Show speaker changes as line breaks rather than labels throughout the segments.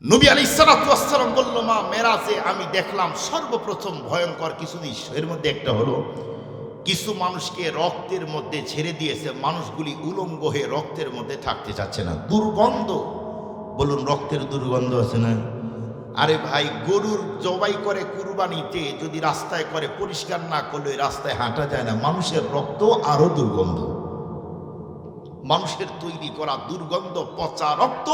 নবী আলাইহিস সালাতু ওয়াস সালাম বলল, মা মেরাজে আমি দেখলাম সর্বপ্রথম ভয়ঙ্কর কিছু দৃশ্য। এর মধ্যে একটা হলো কিছু মানুষকে রক্তের মধ্যে ছেড়ে দিয়েছে, মানুষগুলি উলঙ্গ হয়ে রক্তের মধ্যে থাকতে চাচ্ছে না, দুর্গন্ধ। বলুন, রক্তের দুর্গন্ধ আছে না? আরে ভাই, গরুর জবাই করে কুরবানিতে যদি রাস্তায় করে, পরিষ্কার না করলে রাস্তায় হাঁটা যায় না। মানুষের রক্ত আরো দুর্গন্ধ, মানুষের তৈরি করা দুর্গন্ধ পচা রক্ত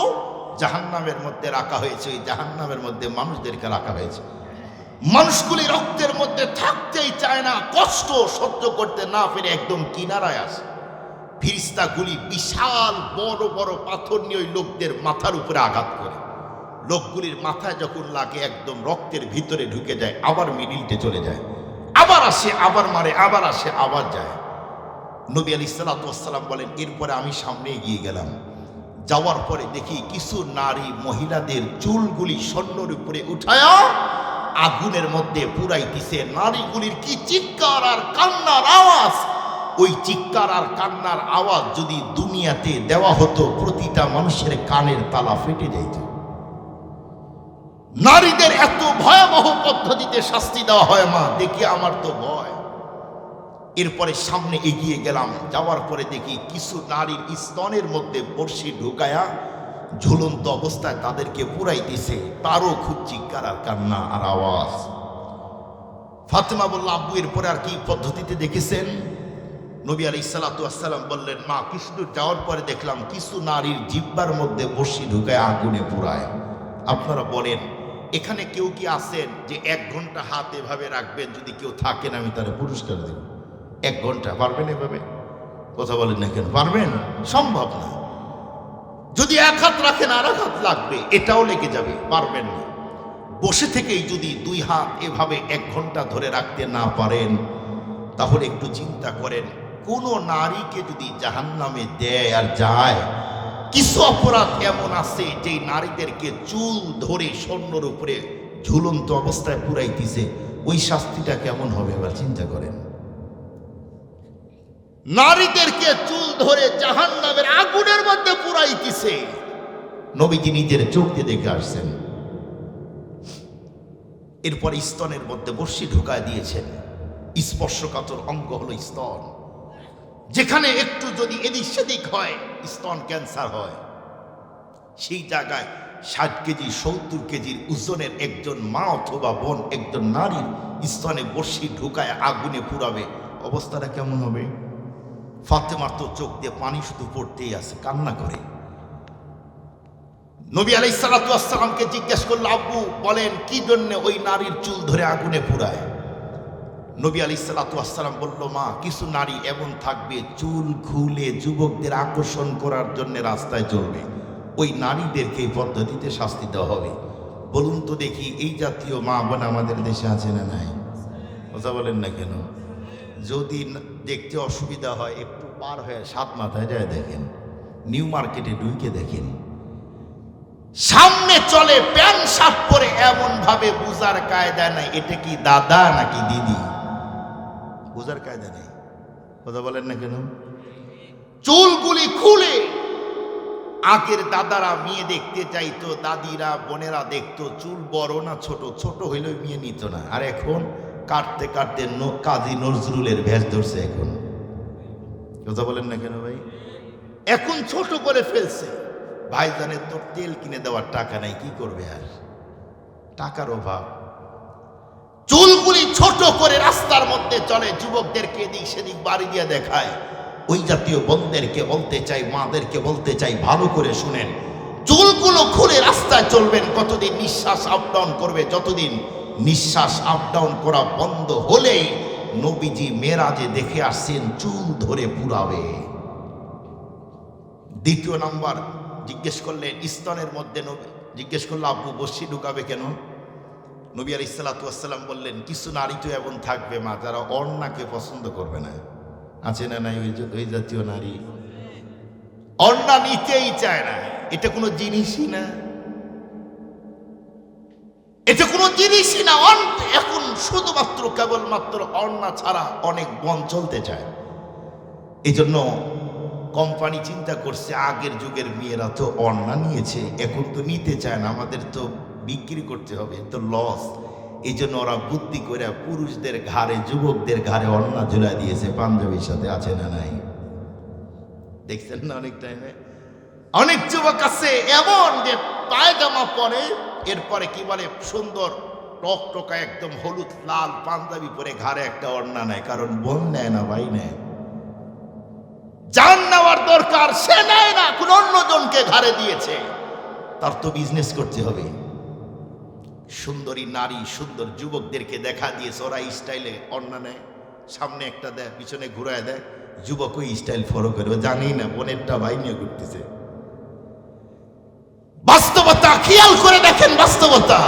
জাহান্নামের মধ্যে রাখা হয়েছে। ওই জাহান্নামের মধ্যে মানুষদেরকে রাখা হয়েছে। মানুষগুলি রক্তের মধ্যে থাকতেই চায় না, কষ্ট সহ্য করতে না পেরে একদম কিনারায় আসে। ফিরিস্তাগুলি বিশাল বড় বড় পাথর নিয়ে ওই লোকদের মাথার উপরে আঘাত করে। লোকগুলির মাথায় যখন লাগে একদম রক্তের ভিতরে ঢুকে যায়, আবার মিডিলটে চলে যায়, আবার আসে, আবার মারে, আবার আসে, আবার যায়। নবী আলাইহিস সালাতু ওয়াস সালাম বলেন, এরপরে আমি সামনে এগিয়ে গেলাম। যাওয়ার পরে দেখি কিছু নারী মহিলাদের চুলগুলি স্বর্ণের উপরে উঠায়া আগুনের মধ্যে পুরাইতেছে। নারীগুলির কি চিৎকার আর কান্নার আওয়াজ! ওই চিৎকার আর কান্নার আওয়াজ যদি দুনিয়াতে দেওয়া হতো, প্রতিটা মানুষের কানের তালা ফেটে যাইত। নারীদের এত ভয়াবহ পদ্ধতিতে শাস্তি দেওয়া হয়, মা দেখি আমার তো ভয়। এরপরে সামনে এগিয়ে গেলাম, যাওয়ার পরে দেখি কিছু নারীর স্তনের মধ্যে বড়শি ঢুকায়া ঝুলন্ত অবস্থায় তাদেরকে পুরাইতেছে। তারও খুব চিৎকার আর কান্না আর আওয়াজ। ফাতেমা বলল, আব্বু এরপরে আর কি পদ্ধতিতে দেখেছেন? নবী আলাইহিস সালাতু ওয়াস সালাম বললেন, মা কিছু দূর যাওয়ার পরে দেখলাম কিছু নারীর জিহ্বার মধ্যে বড়শি ঢুকায় আগুনে পুরায়। আপনারা বলেন, এখানে কেউ কি আছেন যে 1 ঘন্টা হাত এভাবে রাখবেন, যদি কেউ থাকেন আমি তার পুরস্কার দেব? 1 ঘন্টা পারবেন এভাবে? কথা বলেন না কেন? পারবেন? সম্ভব না। যদি 1 হাত রাখেন আর 1 হাত লাগবে, এটাও লেগে যাবে, পারবেন না। বসে থেকেই যদি 2 হাত এভাবে 1 ঘন্টা ধরে রাখতে না পারেন, তাহলে একটু চিন্তা করেন, কোন নারীকে যদি জাহান্নামে দেয় আর যায়, কিছু অপরাধ এমন আছে যে নারীদেরকে চুল ধরে স্বর্ণের উপরে ঝুলন্ত অবস্থায় পুরাইতেছে, ওই শাস্তিটা কেমন হবে এবার চিন্তা করেন। নারীদেরকে চুল ধরে জাহান্নামের আগুনের মধ্যে পুরাইতেছে। নবীজি নিজের চোখ দিয়ে দেখে আসছেন। এরপর স্তনের মধ্যে বর্ষি ঢুকায় দিয়েছেন। স্পর্শকাতর অঙ্গ হলো স্তন। যেখানে একটু যদি এদিক সেদিক হয়, স্তন ক্যান্সার হয়। সেই জায়গায় 60 কেজি 70 কেজির ওজনের একজন মা অথবা বোন একজন নারীর স্তনে বর্ষি ঢুকায় আগুনে পুরাবে, অবস্থাটা কেমন হবে? ফাতেমার তো চোখ দিয়ে পানি শুধু পড়তেই আছে, কান্না করে। নবী আলাইহিস সালাতু ওয়াস সালামকে জিজ্ঞেস করল, আব্বু বলেন কি জন্য ওই নারীর চুল ধরে আগুনে পুরায়? নবী আলাইহিস সালাতু ওয়াস সালাম বলল, মা কিছু নারী এমন থাকবে চুল খুলে যুবকদের আকর্ষণ করার জন্য রাস্তায় চলবে, ওই নারীদেরকে এই পদ্ধতিতে শাস্তি দেওয়া হবে। বলুন তো দেখি, এই জাতীয় মা বোন আমাদের দেশে আছে না নাই? কথা বলেন না কেন? যদি দেখতে অসুবিধা হয়, একটু পার হয়ে 7 মাথায় যায় দেখেন, নিউ মার্কেটে ঢুকে দেখেন, সামনে চলে প্যান্ট শার্ট পরে, এমন ভাবে বুঝার কায়দা নাই এটা কি দাদা নাকি দিদি, বুঝার কায়দা নেই। কথা বলেন না কেন? চুলগুলি খুলে। আগের দাদারা মেয়ে দেখতে চাইতো, দাদিরা বোনেরা দেখতো চুল বড় না ছোট, ছোট হইলেও মেয়ে নিত না। আর এখন কাটতে কাটতে কাজী নজরুলের ভেষ ধরছে এখন। কথা বলেন না কেন ভাই? এখন ছোট করে ফেলছে। ভাইজানের তো তেল কিনে দেওয়ার টাকা নাই, কি করবে আর? টাকার অভাব। চুলগুলি ছোট করে রাস্তার মধ্যে চলে, যুবকদেরকে এদিক সেদিক বাড়ি দিয়ে দেখায়। ওই জাতীয় বোনদেরকে বলতে চাই, মাদেরকে বলতে চাই, ভালো করে শুনেন, চুলগুলো খুলে রাস্তায় চলবেন। কতদিন নিঃশ্বাস আপ ডাউন করবে? যতদিন নিঃশ্বাস আপ ডাউন করা বন্ধ হলেই নবীজি মেরাজে দেখে আসছেন চুল ধরে পুরাবে। দ্বিতীয় নাম্বার, জিজ্ঞেস করলেন স্তনের মধ্যে, জিজ্ঞেস করলো, আব্বু বর্ষি ঢুকাবে কেন? নবী আলাইহিস সালাতু ওয়াস সালাম বললেন, কিছু নারী তো এমন থাকবে মা, যারা ওড়নাকে পছন্দ করবে না। আছে না নাই ওই জাতীয় নারী? ওড়না নিতেই চায় না। এটা কোনো জিনিসই না, এটা কোনো জিনিসই না। এখন শুধুমাত্র কেবলমাত্র ওড়না ছাড়া অনেক বন চলতে চায়। এই জন্য কোম্পানি চিন্তা করছে আগের যুগের মেয়েরা তো ওড়না নিয়েছে, এখন তো নিতে চায় না, আমাদের তো বিক্রি করতে হবে, তো লস। এই জন্য ওরা বুদ্ধি করে পুরুষদের ঘাড়ে, যুবকদের ঘাড়ে ওড়না ঝুলাই দিয়েছে, পাঞ্জাবির সাথে। আছে না নাই? দেখছেন না অনেক টাইমে অনেক যুবক আছে এমন যে পায়জামা পরে, এরপরে কি বলে সুন্দর টকটকা একদম হলুদ লাল পাঞ্জাবি পরে ঘাড়ে একটা ওড়না নেয়, কারণ বোন নেয় না, ভাই নেয়। যার নেওয়ার দরকার সে নেয় না, কোন অন্যজনকে ঘাড়ে দিয়েছে, তার তো বিজনেস করতে হবে। সুন্দরী নারী সুন্দর যুবকদেরকে দেখা দিয়েছে, ওরা স্টাইলে ওড়না নেয়, সামনে একটা দেয়, পিছনে ঘুরায় দেয়, যুবক ওই স্টাইল ফলো করে, জানেই না বোনেরটা ভাই নিয়ে ঘুরতেছে। বাস্তবতা খেয়াল করে দেখেন, বাস্তবতা।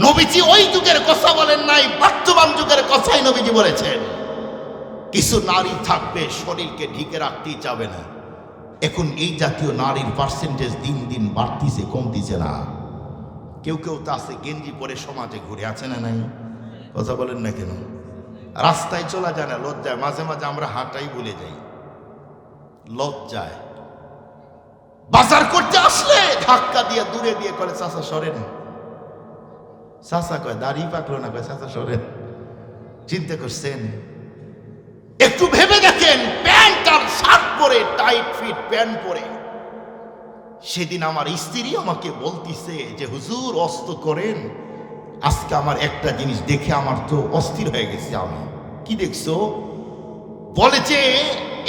নবীজি ওই যুগের কথা বলেন নাই, বর্তমান যুগের কথাই নবীজি বলেছেন। কিছু নারী থাকবে শরীরকে ঢেকে রাখতেই যাবে না। এখন এই জাতীয় নারীর পার্সেন্টেজ দিন দিন বাড়তিছে, কমতিছে না। কেউ কেউ তো আছে গেঞ্জি পরে সমাজে ঘুরে, আছে না নাই? কথা বলেন না কেন? রাস্তায় চলা যায় না, লজ্জায়। মাঝে মাঝে আমরা হাঁটাই ভুলে যাই, লজ্জায়। বাজার করতে আসলে ধাক্কা দিয়ে দূরে দিয়ে করে, চাচা সরেন। চাচা কয় দাঁড়িয়ে পাকলো না, কয় চাচা সরেন। চিন্তা করছেন? একটু ভেবে দেখেন, প্যান্ট আর শার্ট পরে, টাইট ফিট প্যান্ট পরে। সেদিন আমার স্ত্রী আমাকে বলতিছে যে হুজুর অস্ত করেন। আজকে আমার একটা জিনিস দেখে আমার তো অস্থির হয়ে গেছে। আমি কি দেখছো? বলে যে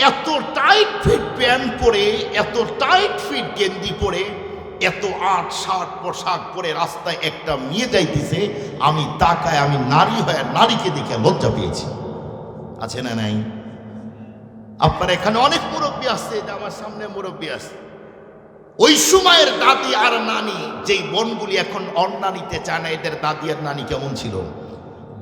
এত টাইট ফিট প্যান্ট পরে, এত টাইট ফিট গেঞ্জি পরে, এত আট শার্ট পোশাক পরে রাস্তায় একটা মেয়ে যাইতেছে, আমি তাকায়, আমি নারী হয়ে নারীকে দেখে লজ্জা পেয়েছি। আছে না নাই? আপনার এখানে অনেক মুরব্বী আছে, যে আমার সামনে মুরব্বী আছে, ওই সময়ের দাদি আর নানি, যেই বোনগুলি এখন ওড়না নিতে চায় না, এদের দাদি আর নানি কেমন ছিল?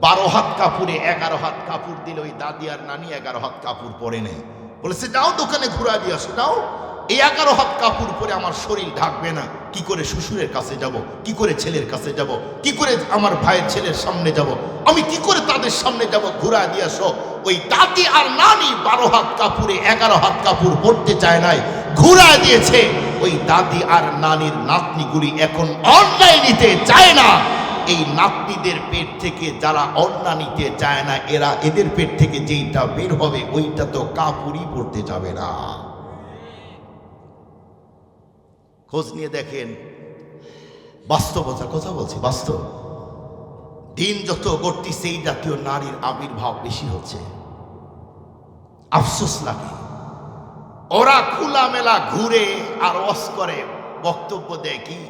12 হাত কাপড়ে 11 হাত কাপড় দিল। ওই দাদি আর নানি 11 হাত কাপড় পরে নেই, বলেছে যাও দোকানে ঘুরা দিয়ে আসো, যাও। এই 11 হাত কাপড় পরে আমার শরীর ঢাকবে না, কি করে শ্বশুরের কাছে যাব, কি করে ছেলের কাছে যাব, কি করে আমার ভাইয়ের ছেলের সামনে যাব, আমি কি করে তাদের সামনে যাব, ঘুরা দিয়ে আসো। ওই দাদি আর নানি 12 হাত কাপড়ে 11 হাত কাপড় পরতে চায় নাই, ঘুরা দিয়েছে। ওই দাদি আর নানির নাতনিগুলি এখন অন্যায় নিতে চায় না। এই নাতনিদের পেট থেকে যারা ওড়না নিতে চায় না, এদের পেট থেকে যেইটা বের হবে ওইটা তো কাপড়ই পরতে যাবে না। খোঁজ নিয়ে দেখেন, বাস্তবতার কথা বলছি, বাস্তব। দিন যত গড়তিছে এই জাতীয় নারীর আবির্ভাব বেশি হচ্ছে। আফসোস লাগে, ওরা খোলামেলা ঘুরে আর ওয়াজ করে, বক্তব্য দেয় কি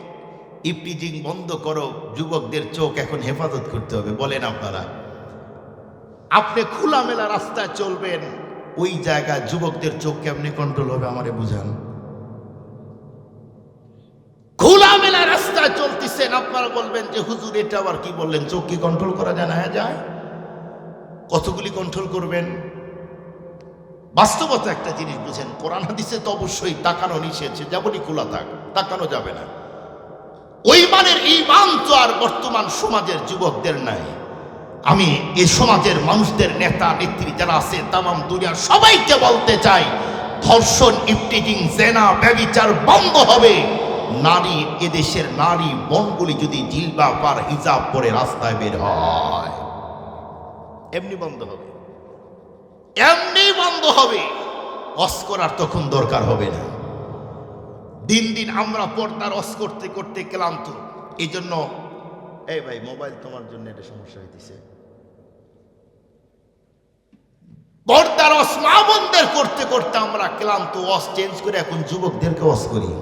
ইফটিজিং বন্ধ করো, যুবকদের চোখ এখন হেফাজত করতে হবে। বলেন আপনারা, আপনি খোলামেলা রাস্তায় চলবেন, ওই জায়গায় যুবকদের চোখ কেমনে কন্ট্রোল হবে আমারে বুঝান। খোলামেলা রাস্তায় চলতেছেন, আপনারা বলবেন যে হুজুর এটা আবার কি বললেন, চোখ কি কন্ট্রোল করা যায় না? যায়। কতগুলি কন্ট্রোল করবেন? বাস্তবতা একটা জিনিস বুঝেন, কোরআন হাদিসে তো অবশ্যই তাকানো নিষেধ, যেমনই খোলা থাক, তাকানো যাবে না। ওই মানের ঈমান তো আর বর্তমান সমাজের যুবকদের নাই। আমি এই সমাজের মানুষদের, নেতা নেত্রী যারা আছে তামাম দুনিয়ার সবাইকে বলতে চাই, ধর্ষণ, ইফটিজিং, জেনা, ব্যভিচার বন্ধ হবে। নারী, এদেশের নারী বোনগুলি যদি জিলবাব আর হিজাব পরে রাস্তায় বের হয়, এমনি বন্ধ হবে, এমনি বন্ধ হবে। ওয়াজ করার তখন দরকার হবে না। দিন দিন আমরা পর্দার ওয়াজ করতে করতে ক্লান্ত। এই জন্য এই ভাই, মোবাইল তোমার জন্য এটা সমস্যা হইতেছে। পর্দার ওয়াজ মা বোনদের করতে করতে আমরা ক্লান্ত, ওয়াজ চেঞ্জ করে এখন যুবকদেরকে ওয়াজ করি।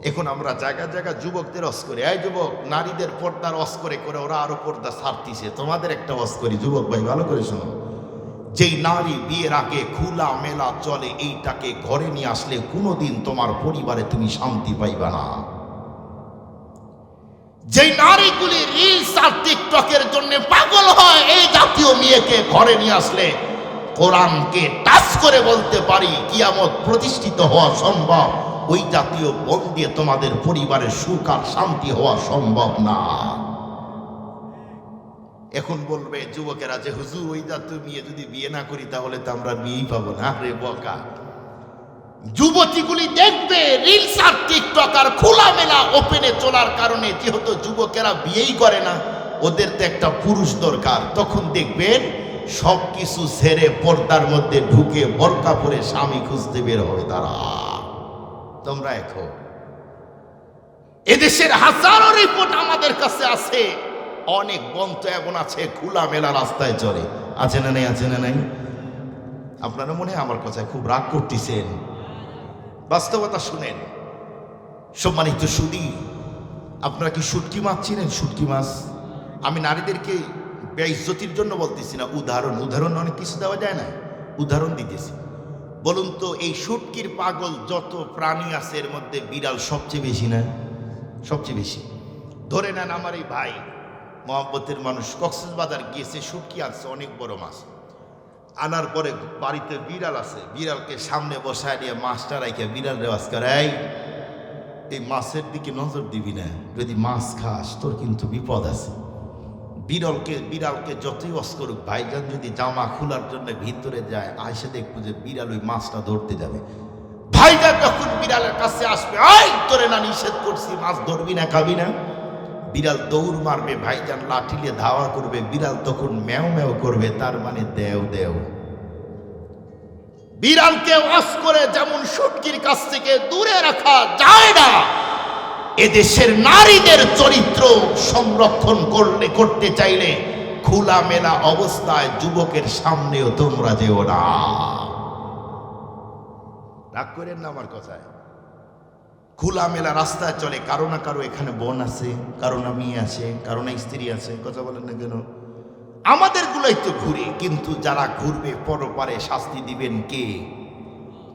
এখন আমরা জায়গা জায়গা যুবকদের ওয়াজ করি। এই যুবক, নারীদের পর্দার ওয়াজ করে করে ওরা আরো পর্দা ছাড়তিছে, তোমাদের একটা ওয়াজ করি। যুবক ভাই ভালো করে শোনো, যেই নারী বিয়ের আগে খোলা মেলা চলে, এইটাকে ঘরে নিয়ে আসলে কোনোদিন তোমার পরিবারে তুমি শান্তি পাইবা না। যেই নারীগুলি রিলস আর টিকটকের জন্য পাগল হয়, এই জাতীয় মেয়েকে ঘরে নিয়ে আসলে কোরআনকে টাচ করে বলতে পারি কিয়ামত প্রতিষ্ঠিত হওয়া সম্ভব। ওই জাতীয় বোন দিয়ে তোমাদের পরিবারের সুখ আর শান্তি হওয়া সম্ভব না। এখন বলবে যুবকেরা যে হুজুর ওই জাতীয় মেয়ে যদি বিয়ে না করি তাহলে তো আমরা বিয়েই পাবো না। রে বকা, যুবতীগুলি দেখবে রিলস আর টিকটক আর খোলামেলা ওপেনে চলার কারণে যেহেতু যুবকেরা বিয়েই করে না, ওদের তো একটা পুরুষ দরকার। তখন দেখবেন সব কিছু ছেড়ে পর্দার মধ্যে ঢুকে বোরকা পরে স্বামী খুঁজতে বের হবে তারা। তোমরা এখন এদেশের হাজারো রিপোর্ট আমাদের কাছে আছে, অনেক বন্ধ এমন আছে খোলামেলা রাস্তায় চলে। আছে না নাই? আছে না নাই? আপনারা মনে হয় আমার কথায় খুব রাগ করতেছেন, বাস্তবতা শুনেন। সম্মানিত সুধী, আপনারা কি শুটকি মাছ চিনেন? শুটকি মাছ, আমি নারীদেরকে বেইজ্জতির জন্য বলতেছি না, উদাহরণ অনেক কিছু দেওয়া যায় না, উদাহরণ দিতেছি। বলুন তো, এই শুটকির পাগল যত প্রাণী আছে এর মধ্যে বিড়াল সবচেয়ে বেশি না? সবচেয়ে বেশি। ধরে নেন আমার এই ভাই মহব্বতের মানুষ কক্সবাজার গিয়েছে, শুটকি আনছে অনেক বড় মাছ, আনার পরে বাড়িতে বিড়াল আছে, বিড়ালকে সামনে বসায় দিয়ে মাছটা রাখে বিড়াল রেওয়াজ করে, এই মাছের দিকে নজর দিবি না, যদি মাছ খাস তোর কিন্তু বিপদ আছে। বিড়ালকে যতই ওয়াজ করুক, ভাইজান যদি জামা খোলার জন্য ভিতরে যায়, আয়সা দেখবো যে বিড়াল ওই মাছটা ধরতে যাবে। ভাইজান যখন বিড়ালের কাছে আসবে, তোরে না নিষেধ করছি মাছ ধরবি না, খাবি না, বিড়াল দৌড় মারবে, ভাইজান লাঠিলে ধাওয়া করবে, বিড়াল তখন ম্যাও ম্যাও করবে, তার মানে দেও দেও। বিড়ালকে ওয়াশ করে যেমন শুটকির কাছ থেকে দূরে রাখা যায় না, এদেশের নারীদের চরিত্র সংরক্ষণ করতে চাইলে খোলামেলা অবস্থায় যুবকের সামনেও তোমরা যেও না। রাগ করেন না আমার কথায়। খোলামেলা রাস্তায় চলে, কারো না কারো এখানে বোন আছে, কারো না মেয়ে আছে, কারো না স্ত্রী আছে, কথা বলেন না কেন? আমাদের গুলাই তো ঘুরে, কিন্তু যারা ঘুরবে পরপারে শাস্তি দিবেন কে?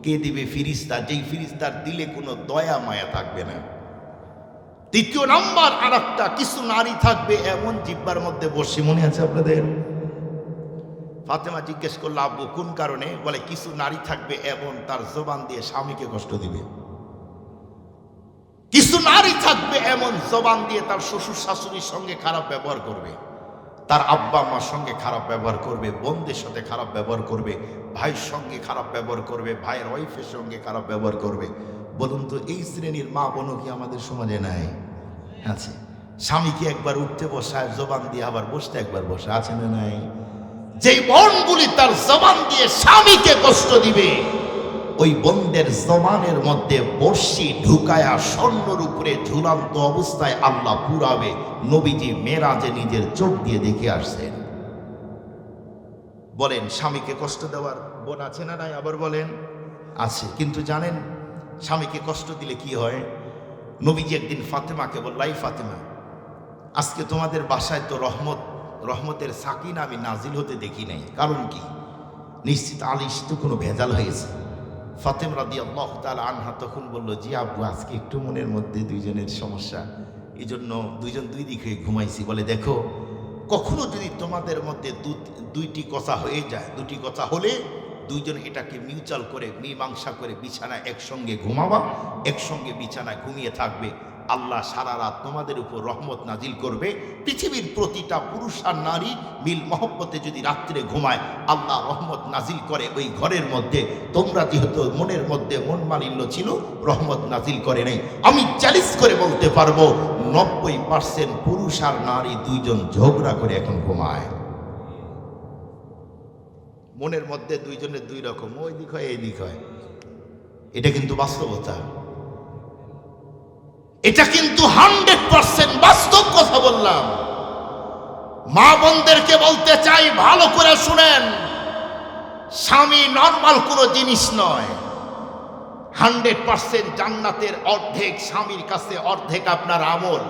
কে দিবে? ফিরিস্তা, যেই ফিরিস্তার দিলে কোনো দয়া মায়া থাকবে না। দ্বিতীয় নাম্বার আর একটা, কিছু নারী থাকবে এমন জিব্বার মধ্যে বসে, মনে আছে আপনাদের? ফাতেমা জিজ্ঞেস করলো, আব্বু কোন কারণে? বলে কিছু নারী থাকবে এমন তার জবান দিয়ে স্বামীকে কষ্ট দিবে। কিছু নারী থাকবে এমন জবান দিয়ে তার শ্বশুর শাশুড়ির সঙ্গে খারাপ ব্যবহার করবে, তার আব্বা মার সঙ্গে খারাপ ব্যবহার করবে, বোনদের সাথে খারাপ ব্যবহার করবে, ভাইয়ের সঙ্গে খারাপ ব্যবহার করবে, ভাইয়ের ওয়াইফের সঙ্গে খারাপ ব্যবহার করবে। বলুন তো, এই শ্রেণীর মা বোনও কি আমাদের সমাজে নাই? আছে। স্বামীকে একবার উঠতে বসায় জবান দিয়ে, আবার বসতে একবার বসে, আছে না নাই? যেই বোনগুলি তার জবান দিয়ে স্বামীকে কষ্ট দিবে, ওই বোনদের জবানের মধ্যে বর্ষি ঢুকায়া স্বর্ণর উপরে ঝুলন্ত অবস্থায় আল্লাহ পুরাবে। নবীজি মেরাজে নিজের চোখ দিয়ে দেখে আসছেন। বলেন, স্বামীকে কষ্ট দেওয়ার বোন আছে না নাই? আবার বলেন, আছে। কিন্তু জানেন স্বামীকে কষ্ট দিলে কি হয়? নবীজি একদিন ফাতেমাকে বলল, এই ফাতেমা, আজকে তোমাদের বাসায় তো রহমতের সাকিনা আমি নাজিল হতে দেখি নাই, কারণ কি? নিশ্চিত আলিশ তো কোনো ভেজাল হয়েছে। ফাতেমা রাদিয়াল্লাহু তাআলা আনহা তখন বলল, জি আব্বু, আজকে একটু মনের মধ্যে দুইজনের সমস্যা, এই জন্য দুইজন দুই দিক হয়ে ঘুমাইছি। বলে, দেখো, কখনো যদি তোমাদের মধ্যে দুইটি কথা হয়ে যায়, দুটি কথা হলে দুইজন এটাকে মিউচুয়াল করে মীমাংসা করে বিছানায় একসঙ্গে ঘুমাবা, একসঙ্গে বিছানায় ঘুমিয়ে থাকবে, আল্লাহ সারা রাত তোমাদের উপর রহমত নাজিল করবে। পৃথিবীর প্রতিটা পুরুষ আর নারী মিল মহব্বতে যদি রাত্রে ঘুমায়, আল্লাহ রহমত নাজিল করে ওই ঘরের মধ্যে। তোমরা যেহেতু মনের মধ্যে মন মালিন্য ছিল, রহমত নাজিল করে নাই। আমি চ্যালেঞ্জ করে বলতে পারবো 90% পুরুষ আর নারী দুইজন ঝগড়া করে এখন ঘুমায়। মনের মধ্যে দুইজনের দুই রকম, ওই দিক হয় এই দিক হয়। এটা কিন্তু বাস্তবতা, এটা কিন্তু 100% বাস্তব কথা বললাম। মা বোনদেরকে বলতে চাই, ভালো করে শুনেন, স্বামী নরমাল কোনো জিনিস নয়। 100% জান্নাতের অর্ধেক স্বামীর কাছে, অর্ধেক আপনার আমল।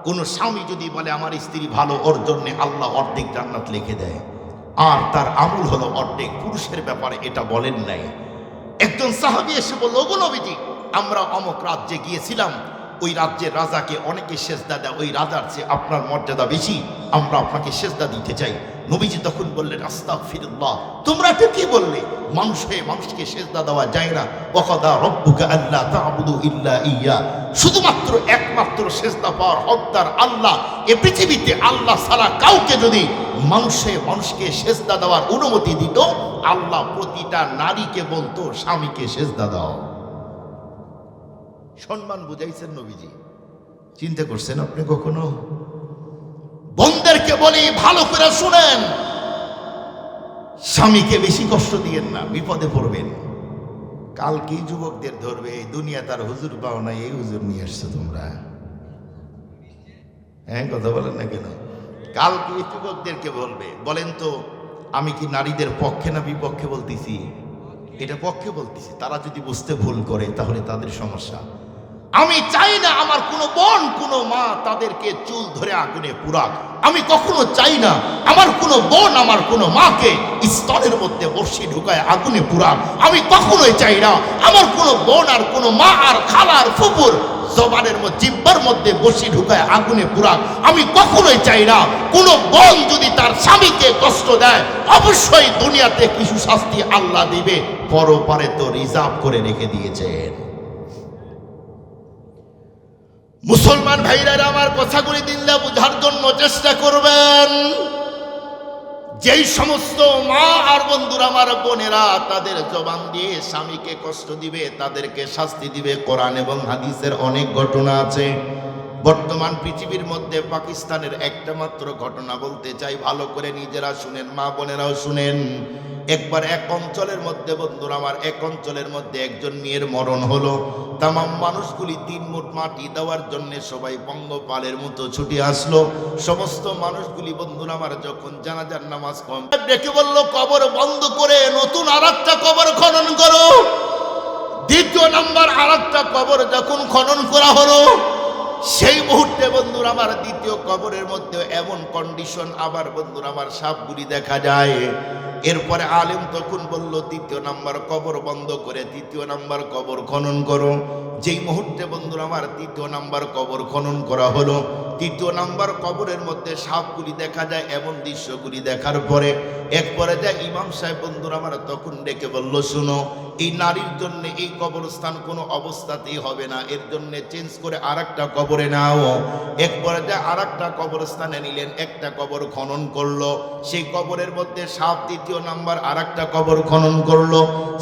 কোন স্বামী যদি বলে আমার স্ত্রী ভালো, ওর জন্য আল্লাহ অর্ধেক জান্নাত লিখে দেয়, আর তার আমল হলো অর্ধেক। পুরুষের ব্যাপারে এটা বলেন নাই। একজন সাহাবী এসে বলল, ওগো নবীজি, আমরা অমুক রাজ্যে গিয়েছিলাম, ওই রাজ্যের রাজাকে অনেকে সেজদা দেয়, ওই রাজার চেয়ে আপনার মর্যাদা বেশি, আমরা আপনাকে সেজদা দিতে চাই। নবীজি তখন বললেন, আস্তাগফিরুল্লাহ, তোমরা তো কি বললে? মানুষ হয়ে মানুষকে সেজদা দেওয়া যায় না। ওয়াকাদা রাব্বুকা আল্লা তা'বুদু ইল্লা ইয়্যা, শুধুমাত্র একমাত্র সেজদা পাওয়ার হকদার আল্লাহ। এ পৃথিবীতে আল্লাহ ছাড়া কাউকে যদি মানুষকে সেজদা দেওয়ার অনুমতি দিত, আল্লাহ প্রতিটা নারীকে বলতো স্বামীকে সেজদা দাও। সম্মান বুঝাইছেন নবীজি? চিন্তা করছেন আপনি কখনো? বোনদেরকে বলি ভালো করে শুনেন, স্বামীকে বেশি কষ্ট দিয়েন না, বিপদে পড়বেন। কালকেই যুবকদের ধরবে, এই দুনিয়া তার হুজুর পাও না, এই হুজুর নিয়ে আসছো তোমরা। হ্যাঁ, কথা বলেন না কেন? কালকে যুবকদেরকে বলবে। বলেন তো, আমি কি নারীদের পক্ষে না বিপক্ষে বলতেছি? এটা পক্ষে বলতেছি। তারা যদি বুঝতে ভুল করে তাহলে তাদের সমস্যা। আমি চাই না আমার কোনো বোন কোনো মা তাদেরকে চুল ধরে আগুনে পুরাক। আমি কখনো চাই না আমার কোনো বোন আমার কোনো মাকে স্তনের মধ্যে বর্ষি ঢুকায় আগুনে পুরাক। আমি কখনোই চাই না আমার কোনো বোন আর কোনো মা আর খালা আর ফুপুর জবানের মধ্যে জিব্বার মধ্যে বর্ষি ঢুকায় আগুনে পুরাক। আমি কখনোই চাই না কোনো বোন যদি তার স্বামীকে কষ্ট দেয়, অবশ্যই দুনিয়াতে কিছু শাস্তি আল্লাহ দিবে, পরপারে তো রিজার্ভ করে রেখে দিয়েছেন। মুসলমান ভাইরা আমার কথাগুলি দিনলে বোঝার জন্য চেষ্টা করবেন। যেই সমস্ত মা আর বন্ধুরা আমার বোনেরা তাদের জবান দিয়ে স্বামীকে কষ্ট দিবে, তাদেরকে শাস্তি দিবে, কোরআন এবং হাদিসের অনেক ঘটনা আছে। বর্তমান পৃথিবীর মধ্যে পাকিস্তানের একটা মাত্র ঘটনা বলতে চাই, ভালো করে নিজেরা শুনেন, মা বোনেরাও শুনেন। একবার এক অঞ্চলের মধ্যে বন্ধুরা আমার, এক অঞ্চলের মধ্যে একজন মেয়ের মরণ হলো। তামাম মানুষগুলি 3 মুঠ মাটি দেওয়ার জন্য সবাই পঙ্গপালের মতো ছুটে আসলো। সমস্ত মানুষগুলি বন্ধুরা আমার যখন জানাজার নামাজ ডেকে বলল, কবর বন্ধ করে নতুন আরেকটা কবর খনন করো। দ্বিতীয় নাম্বার আরেকটা কবর যখন খনন করা হলো, সেই মুহূর্তে বন্ধুরা আমার দ্বিতীয় কবরের মধ্যে এমন কন্ডিশন, আবার বন্ধুরা আমার সাপগুলি দেখা যায়। এরপরে আলেম তখন বলল, তৃতীয় নাম্বার কবর বন্ধ করে তৃতীয় নাম্বার কবর খনন করো। যেই মুহূর্তে বন্ধুরা আমার তৃতীয় নাম্বার কবর খনন করা হলো, তৃতীয় নাম্বার কবরের মধ্যে সাপগুলি দেখা যায়। এমন দৃশ্যগুলি দেখার পরে এক পর্যায়ে ইমাম সাহেব বন্ধুরা আমার তখন ডেকে বলল, শুনো, এই নারীর জন্য এই কবরস্থান কোনো অবস্থাতেই হবে না, এর জন্য চেঞ্জ করে আরেকটা কবরে নাও। এক পর্যায়ে আরেকটা কবরস্থানে নিলেন, একটা কবর খনন করলো। সেই কবরের মধ্যে সাপ, তৃতীয় নাম্বার আরেকটা কবর খনন করলো।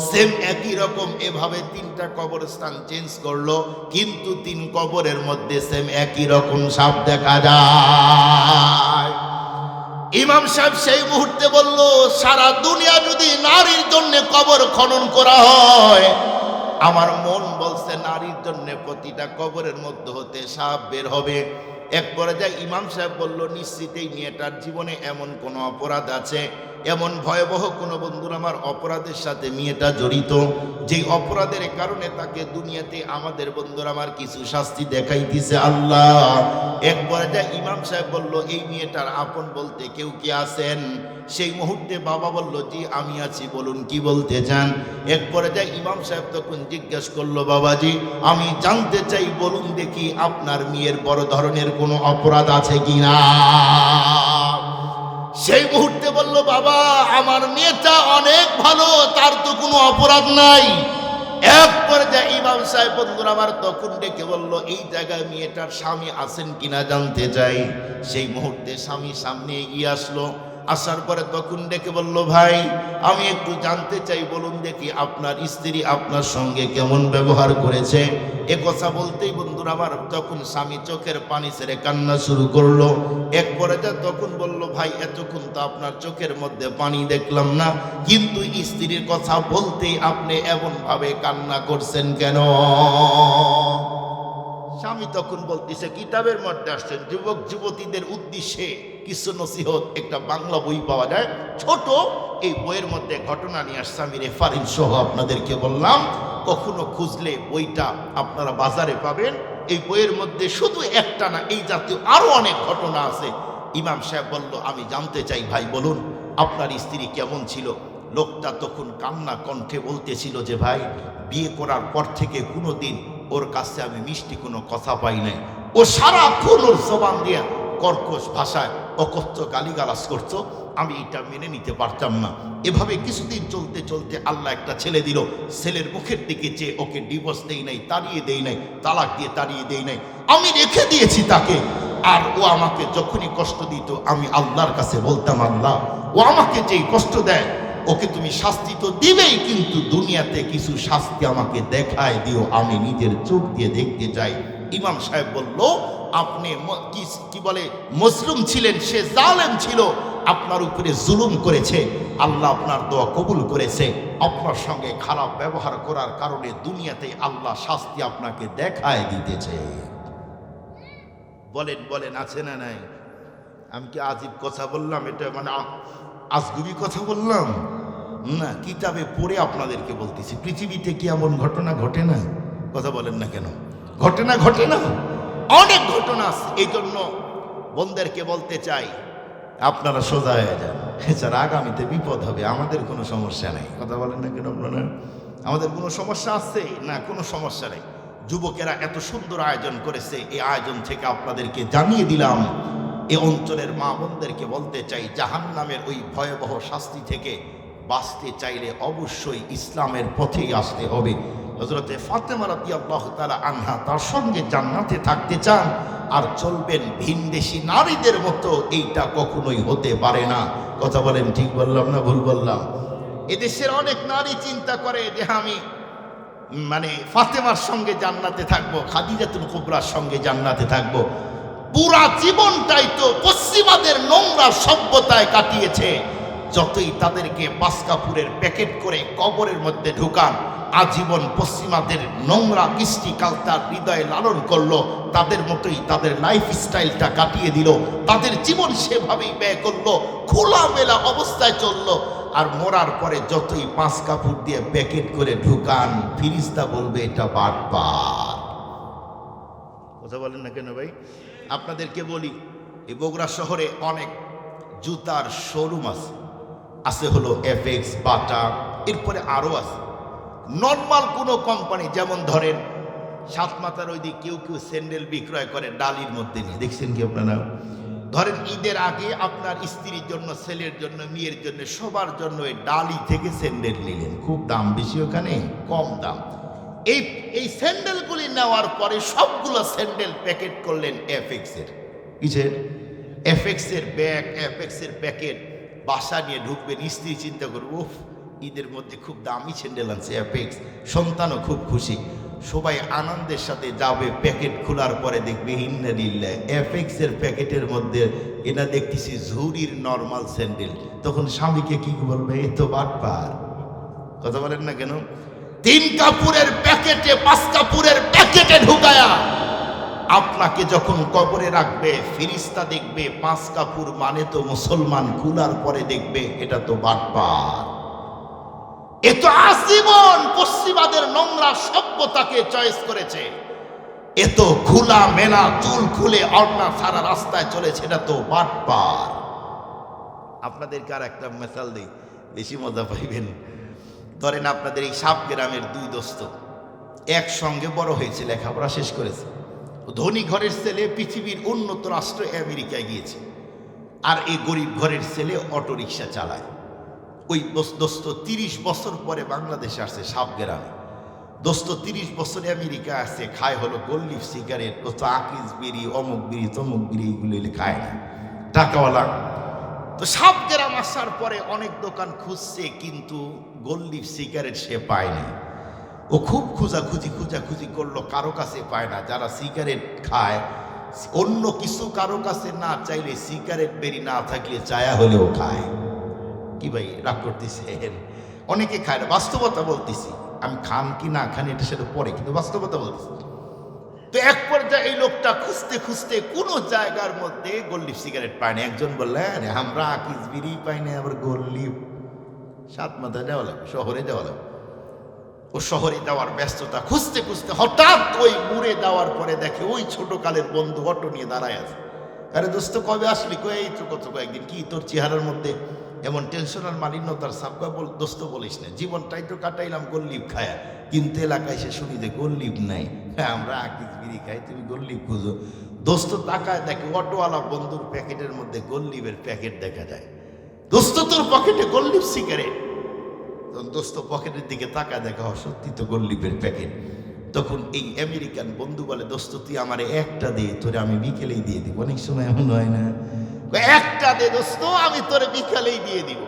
সেম একই রকম এভাবে 3টা কবরস্থান চেঞ্জ করলো, কিন্তু 3 কবরের মধ্যে সেম একই রকম সাপ দেখা যায়। ইমাম সাহেব সেই মুহূর্তে বলল, সারা দুনিয়া যদি নারীর জন্য কবর খনন করা হয়, আমার মন বলছে নারীর জন্য প্রতিটা কবরের মধ্যে হতে সাপ বের হবে। এক পর্যায়ে ইমাম সাহেব বলল, নিশ্চিতই মেয়েটার জীবনে এমন কোনো অপরাধ আছে, এমন ভয়াবহ কোনো বন্ধুরা আমার অপরাধের সাথে মেয়েটা জড়িত, যেই অপরাধের কারণে তাকে দুনিয়াতে আমাদের বন্ধুরা আমার কিছু শাস্তি দেখাই দিছে আল্লাহ। এক পর্যায়ে ইমাম সাহেব বলল, এই মেয়েটার আপন বলতে কেউ কি আছেন? সেই মুহূর্তে বাবা বলল, জি আমি আছি, বলুন কি বলতে চান? এক পর্যায়ে ইমাম সাহেব তখন জিজ্ঞেস করলো, বাবাজি আমি জানতে চাই, বলুন দেখি আপনার মেয়ের বড় ধরনের কোনো অপরাধ আছে কিনা? সেই মুহূর্তে বলল, বাবা আমার মেয়েটা অনেক ভালো, তার তো কোনো অপরাধ নাই। এক পর্যায়ে ইমাম সাহেব বন্ধুরা আমার তখন ডেকে বলল, এই জায়গায় মেয়েটার স্বামী আছেন কিনা জানতে চাই। সেই মুহূর্তে স্বামী সামনে এগিয়ে আসলো। আসার পরে তখন ডেকে বলল, ভাই আমি একটু জানতে চাই, বলুন দেখি আপনার স্ত্রী আপনার সঙ্গে কেমন ব্যবহার করেছে। এ কথা বলতেই বন্ধুরা আমার তখন স্বামী চোখের পানি ছেড়ে কান্না শুরু করলো। এক পর্যায়ে তখন বলল, ভাই এতক্ষণ তো আপনার চোখের মধ্যে পানি দেখলাম না, কিন্তু স্ত্রীর কথা বলতেই আপনি এমন ভাবে কান্না করছেন কেন? স্বামী তখন বলতেছে, কিতাবের মধ্যে আসছেন, যুবক যুবতীদের উদ্দেশ্যে কিছু নসিহত, একটা বাংলা বই পাওয়া যায় ছোট, এই বইয়ের মধ্যে ঘটনা নিয়ে আসছে, আমি রেফারেন্স সহ আপনাদেরকে বললাম। কখনো খুঁজলে বইটা আপনারা বাজারে পাবেন। এই বইয়ের মধ্যে শুধু একটা না, এই জাতীয় আরো অনেক ঘটনা আছে। ইমাম সাহেব বলল, আমি জানতে চাই ভাই বলুন আপনার স্ত্রী কেমন ছিল? লোকটা তখন কান্না কণ্ঠে বলতেছিল যে, ভাই বিয়ে করার পর থেকে কোনোদিন ওর কাছে আমি মিষ্টি কোনো কথা পাই নাই। ও সারাক্ষণ ওর জবান দিয়ে কর্কশ ভাষায় অকথ্য গালিগালাজ করছো, আমি এটা মেনে নিতে পারতাম না। এভাবে কিছুদিন চলতে চলতে আল্লাহ একটা ছেলে দিল। ছেলের মুখের দিকে চেয়ে ওকে ডিভোর্স দেই নাই, তাড়িয়ে দেই নাই, তালাক দিয়ে তাড়িয়ে দেই নাই, আমি রেখে দিয়েছি তাকে। আর ও আমাকে যখনই কষ্ট দিত আমি আল্লাহর কাছে বলতাম, আল্লাহ ও আমাকে যেই কষ্ট দেয় ওকে তুমি শাস্তি তো দিবেই, কিন্তু দুনিয়াতে কিছু শাস্তি আমাকে দেখায় দিও, আমি নিজের চোখ দিয়ে দেখতে চাই। ইমাম সাহেব বলল, আপনি কি বলে মজলুম ছিলেন, সে জালেম ছিল, আপনার উপরে জুলুম করেছে, আল্লাহ আপনার দোয়া কবুল করেছে। আপনার সঙ্গে খারাপ ব্যবহার করার কারণে দুনিয়াতে আল্লাহ শাস্তি আপনাকে দেখায় দিতেছে। বলেন বলেন, আছে না নাই? আমি কি আজীব কথা বললাম? এটা মানে আজগুবি কথা বললাম না, কিতাবে পড়ে আপনাদেরকে বলতেছি। পৃথিবীতে কি এমন ঘটনা ঘটে না? কথা বলেন না কেন? ঘটে না, ঘটে না, অনেক ঘটনা আছে। এই জন্য বোনদেরকে বলতে চাই, আপনারা সোজা হয়ে যান, এছাড়া আগামীতে বিপদ হবে। আমাদের কোনো সমস্যা নেই। কথা বলেন না কেন আপনারা? আমাদের কোনো সমস্যা আছে না? কোনো সমস্যা নেই। যুবকেরা এত সুন্দর আয়োজন করেছে, এই আয়োজন থেকে আপনাদেরকে জানিয়ে দিলাম। এই অঞ্চলের মা বোনদেরকে বলতে চাই, জাহান্নামের ওই ভয়াবহ শাস্তি থেকে বাঁচতে চাইলে অবশ্যই ইসলামের পথেই আসতে হবে। হযরতে ফাতেমা রাদিয়াল্লাহু তাআলা আনহা তার সঙ্গে জান্নাতে থাকতে চান, আর চলবেন ভিনদেশী নারীদের মতো, এইটা কখনোই হতে পারে না। কথা বলেন, ঠিক বললাম না ভুল বললাম? এদেশের অনেক নারী চিন্তা করে যে আমি মানে ফাতেমার সঙ্গে জান্নাতে থাকবো, খাদিজাতুল কুবরার সঙ্গে জান্নাতে থাকবো। পুরা জীবনটাই তো পশ্চিমাদের নোংরা সভ্যতায় কাটিয়েছে। যতই তাদেরকে বাসকাপুরের প্যাকেট করে কবরের মধ্যে ঢুকান, আজীবন পশ্চিমাদের নোংরা কৃষ্টি কালচার হৃদয়ে লালন করলো, তাদের মতোই তাদের লাইফ স্টাইলটা কাটিয়ে দিল, তাদের জীবন সেভাবেই ব্যয় করলো, খোলামেলা অবস্থায় চললো। আর মরার পরে যতই পাঁচ কাপড় দিয়ে প্যাকেট করে ঢুকান, ফিরিস্তা বলবে এটা বাটপার। কথা বলেন না কেন ভাই? আপনাদেরকে বলি, এই বগুড়া শহরে অনেক জুতার শোরুম আছে, আছে হলো এফএক্স, বাটা, এরপরে আরও আছে নর্মাল কোনো কোম্পানি। যেমন ধরেন সাতমাথার ওই দিকে কেউ কেউ স্যান্ডেল বিক্রয় করে ডালির মধ্যে নিয়ে, দেখছেন কি আপনারা? ধরেন ঈদের আগে আপনার স্ত্রীর জন্য, ছেলের জন্য, মেয়ের জন্য, সবার জন্য এই ডালি থেকে স্যান্ডেল নিলেন, খুব দাম বেশি, ওখানে কম দাম। এই স্যান্ডেলগুলি নেওয়ার পরে সবগুলো স্যান্ডেল প্যাকেট করলেন এফএক্সের। কিসের? এফএক্সের ব্যাগ, এফএক্সের প্যাকেট। বাসা নিয়ে ঢুকবেন, স্ত্রী চিন্তা করবে, উফ ঈদের মধ্যে খুব দামি স্যান্ডেল আনছে এফএক্স। সন্তানও খুব খুশি, সবাই আনন্দের সাথে যাবে। প্যাকেট খোলার পরে দেখবে ইন্নালিল্লাহ, এফএক্সের প্যাকেটের মধ্যে এনা দেখতেছি ঝুরির নর্মাল স্যান্ডেল। তখন স্বামীকে কি বলবে? এ তো বাটপার। কথা বলেন না কেন? 3 কাপড়ের প্যাকেটে, 5 কাপড়ের প্যাকেটে ঢুকায়া আপনাকে যখন কবরে রাখবে, ফেরেশতা দেখবে 5 কাপড় মানে তো মুসলমান, খোলার পরে দেখবে এটা তো বাটপার। এ তো আজীবন পশ্চিমাদের নোংরা সভ্যতাকে চয়েস করেছে। এ তো খোলা মেলা চুল খুলে অর্ণা সারা রাস্তায় চলেছে, এটা তো বাটপার। আপনাদেরকে আর একটা মেসাল দিই, বেশি মজা পাইবেন। ধরেন আপনাদের এই সাপ গ্রামের 2 দোস্ত একসঙ্গে বড় হয়েছে, লেখাপড়া শেষ করেছে। ধনী ঘরের ছেলে পৃথিবীর উন্নত রাষ্ট্র আমেরিকায় গিয়েছে, আর এই গরিব ঘরের ছেলে অটোরিকশা চালায়। ওই দোস্ত 30 বছর পরে বাংলাদেশে আসছে সাপ গ্রামে। দোস্ত 30 বছরে আমেরিকা আসছে, খায় হলো গোল্লিফ সিগারেট, ও তো আকিজ বিড়ি, অমুক বিড়ি, তমুক বিড়ি, এগুলো খায় না, টাকাওয়ালা। তো সাপ গ্রাম আসার পরে অনেক দোকান খুঁজছে, কিন্তু গোল্লিফ সিগারেট সে পায়নি। ও খুব খুঁজাখুঁজি করলো, কারো কাছে পায় না। যারা সিগারেট খায়, অন্য কিছু কারো কাছে না চাইলে, সিগারেট বেরি না থাকলে চায়া হলেও খায়। কি ভাই রাগ করতেছেন? অনেকে খায় না, বাস্তবতা বলতেছি। আমি খান কি না খান এটা সেটা পরে, কিন্তু বাস্তবতা বলতেছি। তো এক পর্যায়ে এই লোকটা খুঁজতে খুঁজতে কোনো জায়গার মধ্যে গোল্লিফ সিগারেট পায় না। একজন বললেন, আমরা আকিজ বিড়ি পাই না, আবার গোল্লিফ? সাতমাথা যাওয়া লাগবে, শহরে যাওয়া লাগবে। ও শহরে যাওয়ার ব্যস্ততা, খুঁজতে খুঁজতে হঠাৎ ওই মুড়ে যাওয়ার পরে দেখে ওই ছোটকালের বন্ধু অটো নিয়ে দাঁড়ায় আছে। আরে দোস্ত কবে আসলি? এই তো কত কয়েকদিন। কি তোর চেহারার মধ্যে এমন টেনশন আর মালিন্যতার সাবকা দোস্ত বলিস না, জীবনটাই তো কাটাইলাম গোল্লিপ খায়া, কিন্তু এলাকায় সে শুনি যে গোল্লিপ নাই। হ্যাঁ, আমরা আকিস বিড়ি খাই, তুমি গোল্লিপ খুঁজো। দোস্ত তাকায় দেখে অটোওয়ালা বন্ধুর প্যাকেটের মধ্যে গোল্লিপের প্যাকেট দেখা যায়। দোস্ত তোর পকেটে গোল্লিপ সিগারেট। তখন দোস্ত পকেটের দিকে তাকায় দেখা, সত্যি তো গোল্লিপের প্যাকেট। তখন এই আমেরিকান বন্ধু বলে, দোস্ত তুই আমারে একটা দে, তোরে আমি বিকেলেই দিয়ে দিব। অনেক সময় এমন হয় না, একটা দে দোস্ত, আমি তোরে বিকালেই দিয়ে দিব।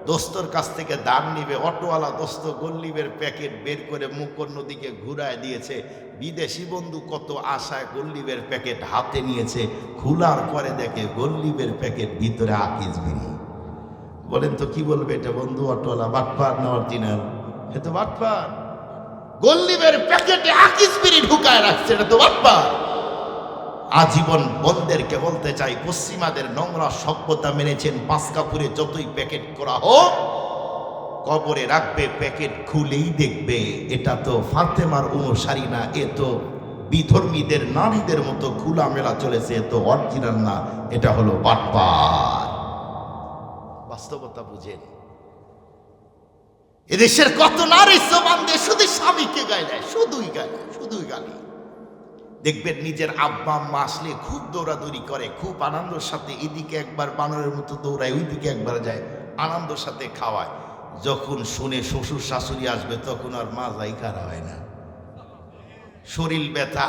দোস্তর কাছ থেকে দাম নিবে অটোওয়ালা। দোস্ত গোল্লিপের প্যাকেট বের করে মুখ অন্যদিকে ঘুরায় দিয়েছে। বিদেশি বন্ধু কত আশায় গোল্লিপের প্যাকেট হাতে নিয়েছে, খোলার পরে দেখে গোল্লিপের প্যাকেট ভিতরে আকিস বিড়ি। বলেন তো কি বলবে এটা বন্ধু? অটোওয়ালা বাটপার না অরিজিনাল? এ তো বাটপার। গোল্লিপের প্যাকেটে আকিস বিড়ি ঢুকায় রাখছে, এটা তো বাটপার। আজীবন বন্ধেরকে বলতে চাই, পশ্চিমাদের নোংরা সভ্যতা মেনেছেন। পাঁচ কাপুরে যতই প্যাকেট করা হোক, কবরে রাখবে, প্যাকেট খুলেই দেখবে এটা তো ফাতেমার অনুসারী না, এ তো বিধর্মীদের নারীদের মতো খোলা মেলা চলেছে, এ তো অরিজিনাল না, এটা হলো বাটপার। বাস্তবতা বুঝেন। এদেশের কত নারী জবান দিয়ে শুধু স্বামীকে গাইলে, শুধুই গাইলে, শুধুই গালি। দেখবেন নিজের আব্বা আম্মা আসলে খুব দৌড়াদৌড়ি করে, খুব আনন্দের সাথে, এদিকে একবার বানরের মতো দৌড়ায়, ওইদিকে একবার যায়, আনন্দের সাথে খাওয়ায়। যখন শুনে শ্বশুর শাশুড়ি আসবে, তখন আর মাজাই খাড়া হয় না, শরীর ব্যথা,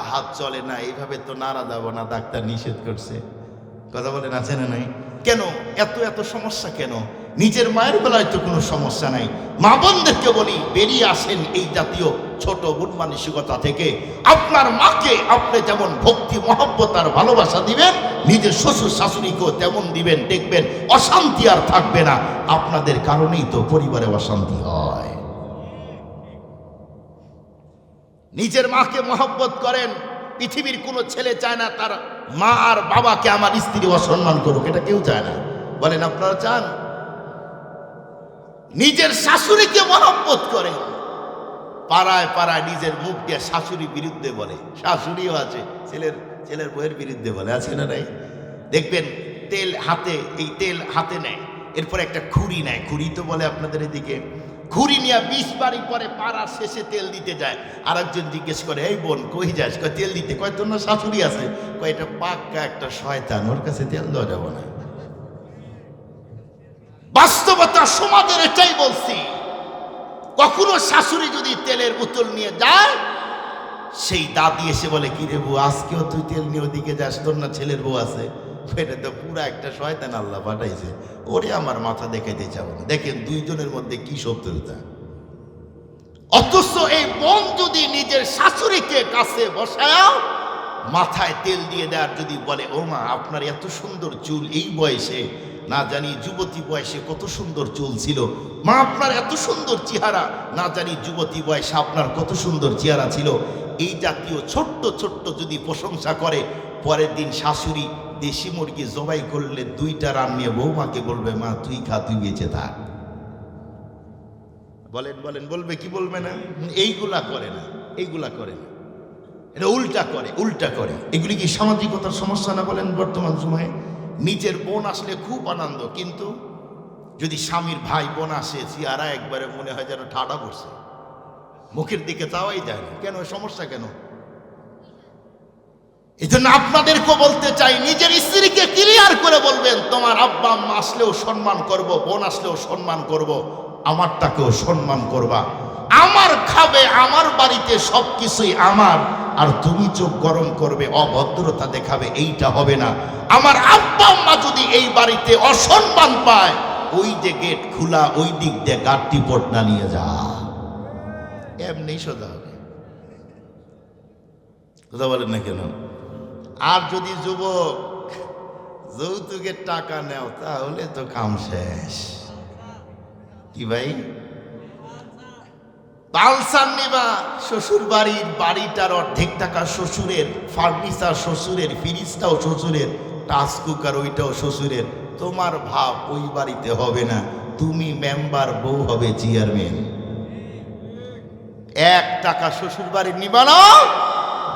হাত চলে না, এইভাবে তো নাড়া যাব না, ডাক্তার নিষেধ করছে। কথা বলেন, আছে না নাই? কেন এত সমস্যা কেন? নিজের মায়ের বেলায় তো কোনো সমস্যা নাই। মা বোনদেরকে বলি, বেরিয়ে আসেন এই জাতীয় ছোট মন মানসিকতা থেকে। আপনার মাকে আপনি যেমন ভক্তি মহব্বত আর ভালোবাসা দিবেন, নিজের শ্বশুর শাশুড়িকেও তেমন দিবেন। দেখবেন অশান্তি আর থাকবে না। আপনাদের কারণেই তো পরিবারে অশান্তি হয়। নিজের মাকে মহব্বত করেন। পৃথিবীর কোনো ছেলে চায় না তার মা আর বাবাকে আমার স্ত্রী অসম্মান করুক, এটা কেউ চায় না। বলেন আপনারা চান? নিজের শাশুড়িকে মহব্বত করেন। পাড়ায় পাড়ায় নিজের মুখ দিয়ে শাশুড়ির বিরুদ্ধে বলে, শাশুড়িও আছে ছেলের বইয়ের বিরুদ্ধে বলে, আছে না নাই? দেখবেন এই তেল হাতে নেয়, এরপর একটা খুঁড়ি নেয়, খুঁড়ি তো বলে আপনাদের এদিকে, খুঁড়ি নিয়ে 20 বাড়ি পরে পাড়ার শেষে তেল দিতে যায়। আর একজন জিজ্ঞেস করে, এই বোন কই যাস? কয় তেল দিতে। কয় তোর না শাশুড়ি আছে? কয় এটা পাক্কা একটা শয়তান, ওর কাছে তেল দেওয়া যাবে না। বাস্তবতা সমাজের এটাই বলছি। কখনো শাশুড়ি যদি তেলের বোতল নিয়ে যায়, সেই দাদি এসে বলে, কি রে বউ, আজকেও তুই তেল নিয়ে ওদিকে যাস? তোর না ছেলের বউ আছে? এটা তো পুরা একটা শয়তান আল্লাহ পাঠাইছে, ওরে আমার মাথা দেখাইতে চাবো না। দেখেন দুইজনের মধ্যে কি শত্রুতা। অথচ এই বোন যদি নিজের শাশুড়িকে কাছে বসায় মাথায় তেল দিয়ে দেওয়ার যদি বলে, ও মা আপনার এত সুন্দর চুল, এই বয়সে না জানি যুবতী বয়সে কত সুন্দর চুল ছিল, মা আপনার এত সুন্দর চেহারা, না জানি যুবতী বয়সে আপনার কত সুন্দর চেহারা ছিল, এই জাতীয় ছোট্ট ছোট্ট যদি প্রশংসা করে, পরের দিন শাশুড়ি দেশি মুরগি জবাই করলে 2টা রান নিয়ে বৌমাকে বলবে, মা তুই খা, তুই বেঁচে থাক। বলেন বলবে কি বলবে না? এইগুলা করে না, এটা উল্টা করে। এগুলি কি সামাজিকতার সমস্যা না? বলেন বর্তমান সময়ে নিজের বোন আসলে খুব আনন্দ, কিন্তু যদি স্বামীর ভাই বোন আসে, চেহারা একবারে মনে হয় যেন ঠাডা পড়ছে, মুখের দিকে চাওয়াই যায় না। কেন? সমস্যা কেন? এই জন্য আপনাদেরকে বলতে চাই, নিজের স্ত্রীকে ক্লিয়ার করে বলবেন, তোমার আব্বা আম্মা আসলেও সম্মান করব, বোন আসলেও সম্মান করব, আমারটাকেও সম্মান করবা। আমার খাবে, আমার বাড়িতে সবকিছুই আমার, আর তুমি চোখ গরম করবে, অভদ্রতা দেখাবে, এইটা হবে না। আমার আব্বা আম্মা যদি এই বাড়িতে অসম্মান পায়, ওই যে গেট খোলা, ওই দিক দিয়ে গাড়ি পটনা নিয়ে যা, এমনি সোজা হবে। কথা বলেন না কেন? আর যদি যুবক যৌতুকের টাকা নেও, তাহলে তো কাম শেষ। কি ভাই? পালসার নিবা, শ্বশুর বাড়িটার অর্ধেক টাকা শ্বশুরের, ফার্নিচার শ্বশুরের, ফ্রিজটাও শ্বশুরের, টাচ কুকার ওইটাও শ্বশুরের। তোমার ভাব ওই বাড়িতে হবে না, তুমি মেম্বার, বউ হবে চেয়ারম্যান। 1 টাকা শ্বশুর বাড়ির নিবা না,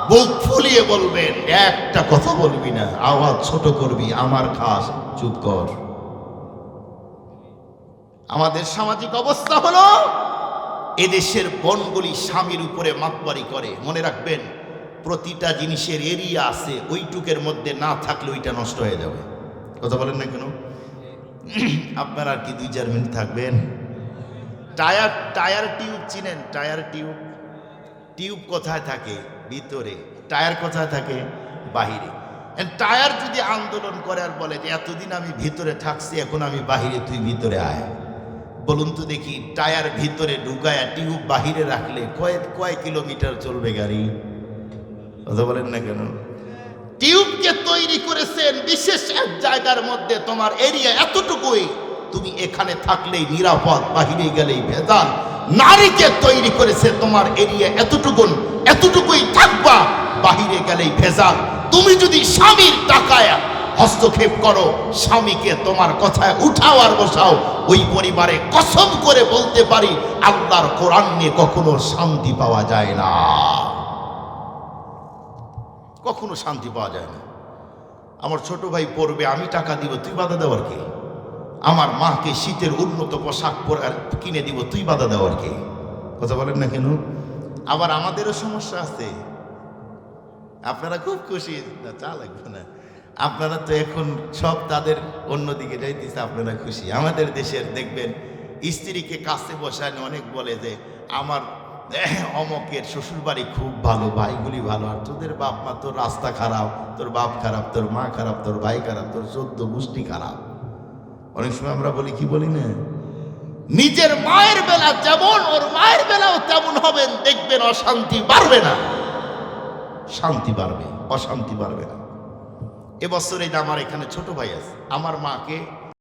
বুক ফুলিয়ে বলবেন, একটা কথা বলবি না, আওয়াজ ছোট করবি, আমার খাস, চুপ কর। আমাদের সামাজিক অবস্থা হলো এদেশের বনগুলি স্বামীর উপরে মাতবারি করে। মনে রাখবেন, প্রতিটা জিনিসের এরিয়া আছে, ওইটুকের মধ্যে না থাকলে ওইটা নষ্ট হয়ে যাবে। কথা বলেন না কেন? আপনারা আর কি 2-4 মিনিট থাকবেন? টায়ার টিউব চিনেন? টায়ার টিউব, টিউব কোথায় থাকে? ভিতরে। টায়ার কোথায় থাকে? বাহিরে। টায়ার যদি আন্দোলন করে আর বলে যে এতদিন আমি ভিতরে থাকছি, এখন আমি বাহিরে, তুই ভিতরে আয়, বলুন তো দেখি, টায়ার ভিতরে ঢুকায়া টিউব বাহিরে রাখলে কয় কিলোমিটার চলবে গাড়ি? কথা বলেন না কেন? টিউবকে তৈরি করেছেন বিশেষ এক জায়গার মধ্যে, তোমার এরিয়া এতটুকুই, তুমি এখানে থাকলেই নিরাপদ, বাহিরে গেলেই ভেজাল। নারীকে তৈরি করেছে তোমার এরিয়া এতটুকুই থাকবা, বাহিরে গেলেই ভেজাল। তুমি যদি স্বামীর টাকায় হস্তক্ষেপ করো, স্বামীকে তোমার কথায় উঠাও আর বসাও, ওই পরিবারে কসম করে বলতে পারি আল্লাহর কোরআন নিয়ে কখনো শান্তি পাওয়া যায় না, কখনো শান্তি পাওয়া যায় না। আমার ছোট ভাই পড়বে, আমি টাকা দিব, তুই বাধা দেওয়ার কে? আমার মাকে শীতের উন্নত পোশাক কিনে দিব, তুই বাধা দেওয়ার কে? কথা বলেন না কেন? আবার আমাদেরও সমস্যা আছে। আপনারা খুব খুশি না, চা লাগবে না, আপনারা তো এখন সব তাদের অন্যদিকে যাইতেছে, আপনারা খুশি। আমাদের দেশের দেখবেন স্ত্রীকে কাছে বসায় অনেক বলে যে আমার অমকের শ্বশুর বাড়ি খুব ভালো, ভাইগুলি ভালো, আর তোদের বাপ মা, তোর রাস্তা খারাপ, তোর বাপ খারাপ, তোর মা খারাপ, তোর ভাই খারাপ, তোর 14 গোষ্ঠী খারাপ। অনেক সময় আমরা বলি, কি বলি না, নিজের মায়ের বেলা যেমন ওর মায়ের বেলাও তেমন হবেন, দেখবেন অশান্তি বাড়বে না, শান্তি বাড়বে, অশান্তি বাড়বে না। এবছর এই যে আমার এখানে ছোট ভাই আছে, আমার মাকে